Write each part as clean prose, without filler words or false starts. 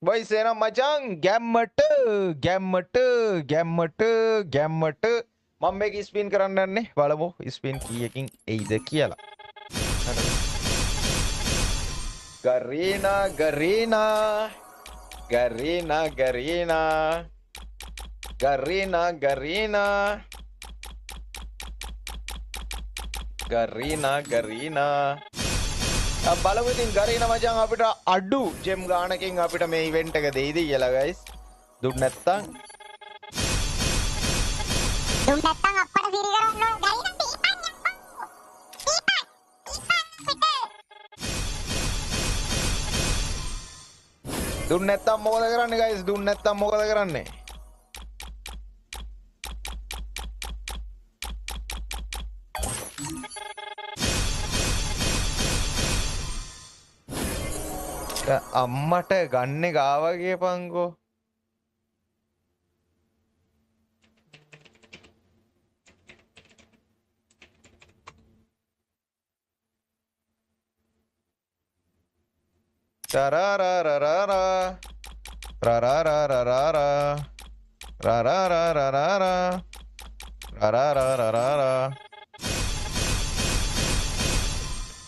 boys එහෙනම් මචං ගැම්මට මම මේක ස්පින් කරන්න යන්නේ බලමු ස්පින් කීයකින් එයිද කියලා. බලමු ඉතින් ගරීනා මචං අපිට අඩු ජෙම් ගානකින් අපිට මේ ඉවෙන්ට් එක දෙයිද කියලා guys. දුන්න නැත්තම් අප්පට සිරි කරන්න ගරීනා දුන්න නැත්තම් මොකද කරන්නේ guys? දුන්න නැත්තම් මොකද කරන්නේ? අම්මට ගන්නේ ගාවගේ පංගෝ.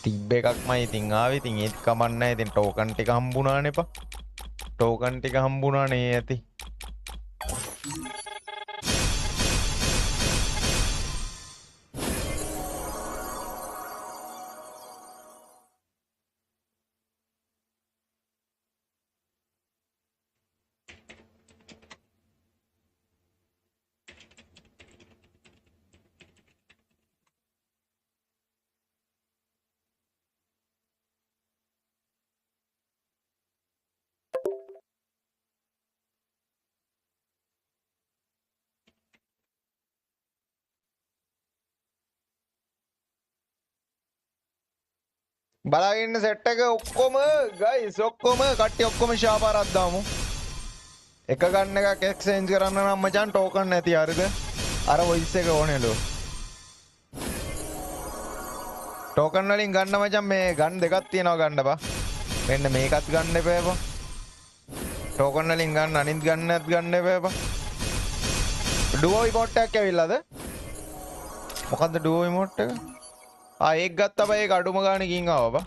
තිබ්බ එකක්මයි ඉතින් ආවේ. ඉතින් ඒත් කමක් නැහැ. ඉතින් ටෝකන් ටික හම්බුණානේ පා. ටෝකන් ටික හම්බුණානේ ඇති. බලාගෙන සෙට් එක ඔක්කොම ගයිස් ඔක්කොම කට්ටිය ඔක්කොම ෂාපාරක් දාමු. එක ගන්න එකක් එක්ස්චේන්ජ් කරන්න නම් මචං ටෝකන් නැති හරිද? අර වොයිස් එක ඕනේලු. ටෝකන් වලින් ගන්න මචං මේ ගන් දෙකක් තියෙනවා ගන්න බා. මෙන්න මේකත් ගන්න එපා බා. ටෝකන් වලින් ගන්න අනිත් ගන්නත් ගන්න එපා බා. ඩුවෝ ඉමෝට් එකක් ඇවිල්ලාද? මොකද්ද ඩුවෝ ඉමෝට් එක? ඒක ගත්තා බා. ඒක අඩුම ගානකින් ආවා බා.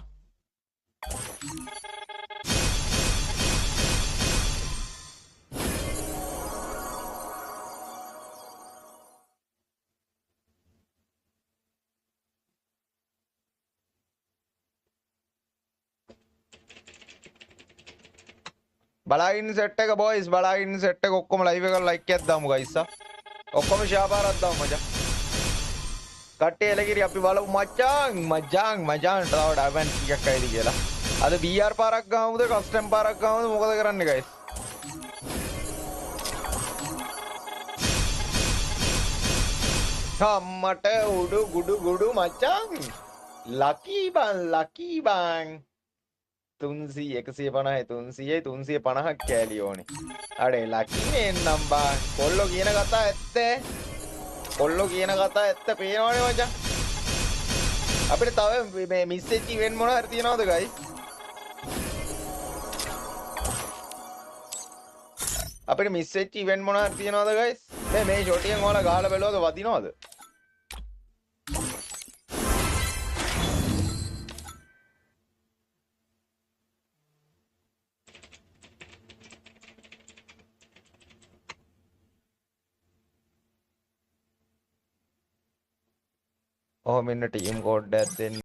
බලාගෙන සෙට් එක බොයිස් බලාගෙන සෙට් එක ඔක්කොම ලයිව් එකට ලයික් එකක් දාමු ගයිස්. ඔක්කොම ෂාපාරක් දාමු මචං. කට්ටිය එලගිරි අපි බලමු මචං තව ඩයමන්ඩ් ටිකක් ඇයිද කියලා. අද BR පාරක් ගාමුද කස්ටම් පාරක් ගාමුද මොකද කරන්නේ ගයිස්? අම්මට උඩු ගුඩු මචං. ලකී බං 300 150 350ක් කෑලි ඕනේ. අඩේ ලකී එන්නම් බං. කොල්ලෝ කියන කතා ඇත්තේ. පේනවනේ මචං. අපිට තව මේ මිස් වෙච්ච ඉවෙන්ට් මොනවා හරි තියනවද ගයිස්? අපිට මිස් වෙච්ච ඉවෙන්ට් මොනවා හරි තියනවද ගයිස්? මේ ෂොටියෙන් ඔයාලා ගහලා බැලුවද වදිනවද? ඔහොම ඉන්න ටීම් කෝඩ් එකක් දෙන්න.